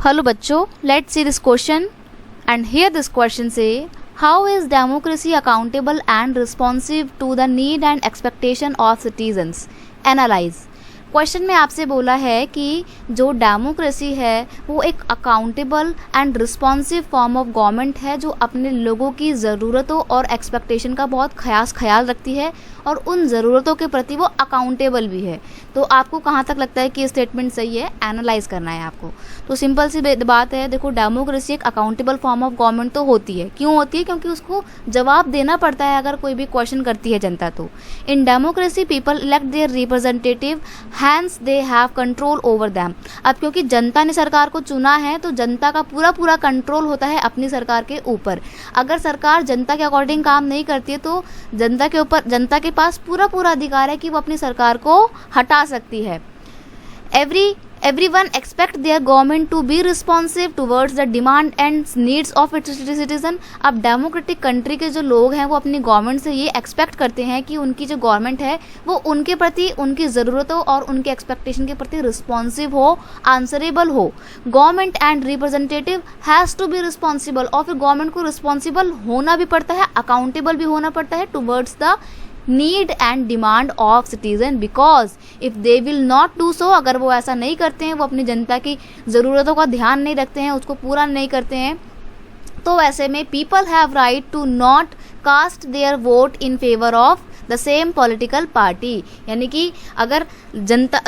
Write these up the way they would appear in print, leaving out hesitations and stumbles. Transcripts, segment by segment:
Hello बच्चों, let's see this question and here this question say, how is democracy accountable and responsive to the need and expectation of citizens? Analyze. Question में आपसे बोला है कि जो democracy है वो एक accountable and responsive form of government है जो अपने लोगों की ज़रूरतों और एक्सपेक्टेशन का बहुत ख्याल रखती है और उन ज़रूरतों के प्रति वो अकाउंटेबल भी है। तो आपको कहाँ तक लगता है कि ये स्टेटमेंट सही है, एनालाइज करना है आपको। तो सिंपल सी बात है, देखो डेमोक्रेसी एक अकाउंटेबल फॉर्म ऑफ गवर्नमेंट तो होती है। क्यों होती है? क्योंकि उसको जवाब देना पड़ता है अगर कोई भी क्वेश्चन करती है जनता। तो in democracy people elect their representative, hence they have control over them. अब क्योंकि जनता ने सरकार को चुना है तो जनता का पूरा कंट्रोल होता है अपनी सरकार के ऊपर। अगर सरकार जनता के अकॉर्डिंग काम नहीं करती है तो जनता के पास पूरा अधिकार है कि वो अपनी सरकार को हटा सकती है। Everyone expect their government to be responsive towards the demand and needs of its citizen। अब डेमोक्रेटिक कंट्री के जो लोग हैं वो अपनी गवर्नमेंट से ये एक्सपेक्ट करते हैं कि उनकी जो गवर्नमेंट है वो उनके प्रति, उनकी ज़रूरतों और उनके एक्सपेक्टेशन के प्रति रिस्पॉन्सिव हो, आंसरेबल हो। Government and representative has to be responsible, और फिर गवर्नमेंट को रिस्पॉन्सिबल होना भी पड़ता है, अकाउंटेबल भी होना पड़ता है towards the need and demand of citizen, because if they will not do so, अगर वो ऐसा नहीं करते हैं, वो अपनी जनता की ज़रूरतों का ध्यान नहीं रखते हैं, उसको पूरा नहीं करते हैं, तो वैसे में people have right to not cast their vote in favour of the same political party. यानी कि अगर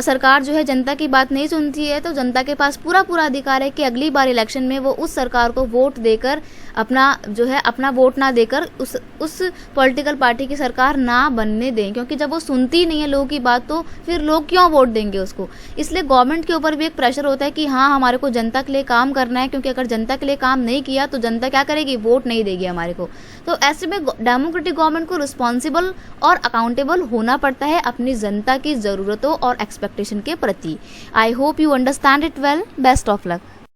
सरकार जो है जनता की बात नहीं सुनती है तो जनता के पास पूरा अधिकार है कि अगली बार इलेक्शन में वो उस सरकार को वोट देकर अपना वोट ना देकर उस पॉलिटिकल पार्टी की सरकार ना बनने दें, क्योंकि जब वो सुनती नहीं है लोगों की बात तो फिर लोग क्यों वोट देंगे उसको। इसलिए गवर्नमेंट के ऊपर भी एक प्रेशर होता है कि हाँ, हमारे को जनता के लिए काम करना है, क्योंकि अगर जनता के लिए काम नहीं किया तो जनता क्या करेगी? वोट नहीं देगी हमारे को। तो ऐसे में डेमोक्रेटिक गवर्नमेंट को रिस्पॉन्सिबल और अकाउंटेबल होना पड़ता है अपनी जनता की ज़रूरतों और एक्सपेक्टेशन के प्रति। I hope you understand it well. Best of luck.